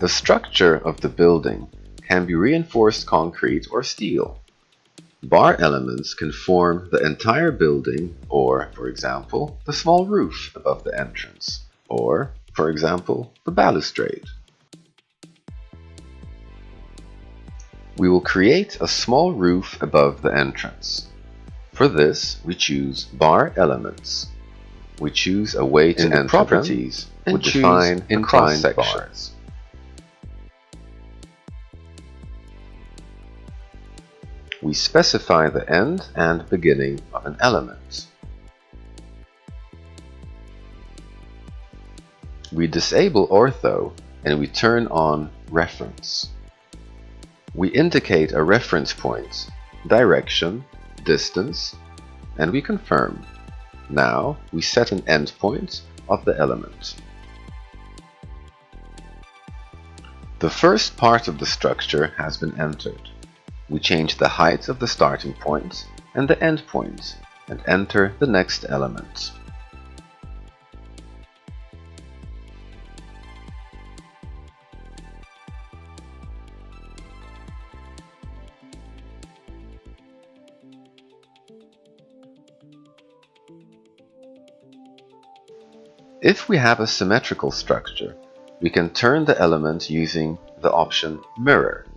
The structure of the building can be reinforced concrete or steel. Bar elements can form the entire building or, for example, the small roof above the entrance, or, for example, the balustrade. We will create a small roof above the entrance. For this, we choose Bar Elements. We choose a way to enter properties and define cross sections. We specify the end and beginning of an element. We disable ortho and we turn on reference. We indicate a reference point, direction, distance, and we confirm. Now we set an endpoint of the element. The first part of the structure has been entered. We change the height of the starting point and the end point and enter the next element. If we have a symmetrical structure, we can turn the element using the option Mirror.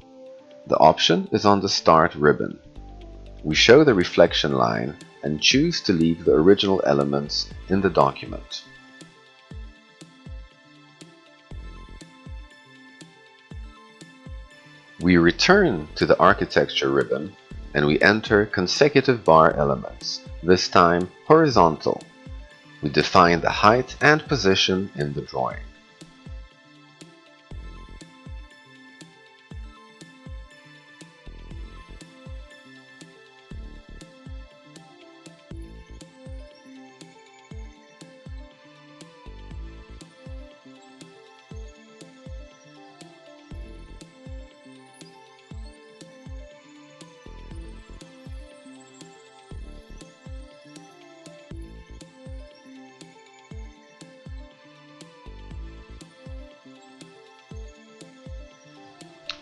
The option is on the Start ribbon. We show the reflection line and choose to leave the original elements in the document. We return to the Architecture ribbon and we enter consecutive bar elements, this time horizontal. We define the height and position in the drawing.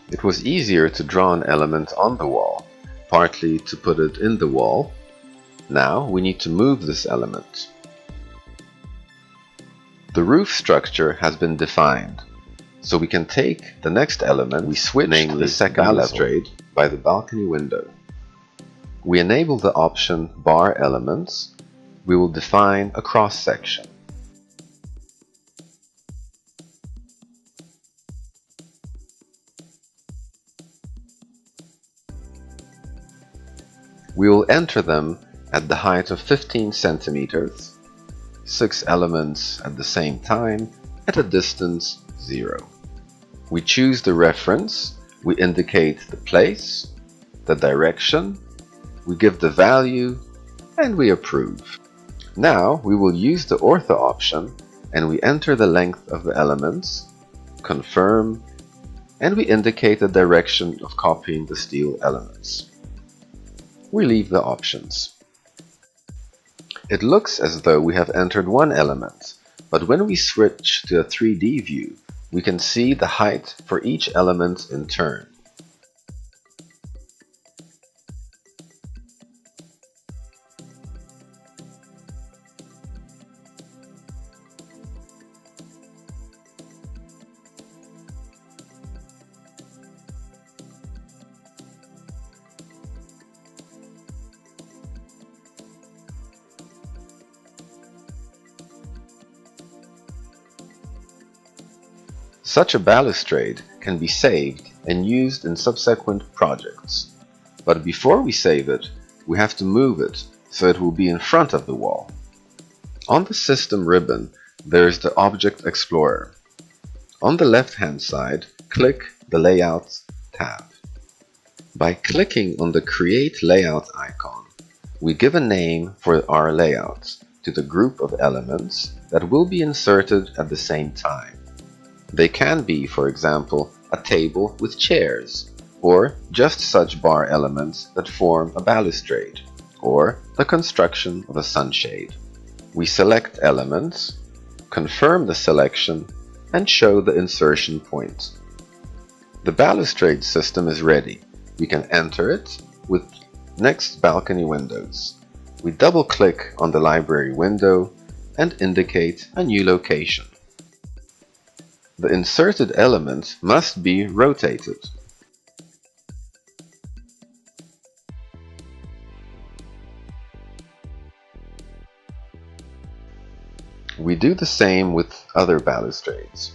It was easier to draw an element on the wall, partly to put it in the wall. Now we need to move this element. The roof structure has been defined, so we can take the next element we switch to the second balustrade by the balcony window. We enable the option Bar Elements. We will define a cross section. We will enter them at the height of 15 centimeters, 6 elements at the same time, at a distance 0. We choose the reference, we indicate the place, the direction, we give the value, and we approve. Now we will use the ortho option and we enter the length of the elements, confirm, and we indicate the direction of copying the steel elements. We leave the options. It looks as though we have entered one element, but when we switch to a 3D view, we can see the height for each element in turn. Such a balustrade can be saved and used in subsequent projects. But before we save it, we have to move it so it will be in front of the wall. On the System ribbon, there is the Object Explorer. On the left-hand side, click the Layout tab. By clicking on the Create Layout icon, we give a name for our layout to the group of elements that will be inserted at the same time. They can be, for example, a table with chairs, or just such bar elements that form a balustrade, or the construction of a sunshade. We select elements, confirm the selection, and show the insertion point. The balustrade system is ready. We can enter it with Next Balcony Windows. We double-click on the library window and indicate a new location. The inserted element must be rotated. We do the same with other balustrades.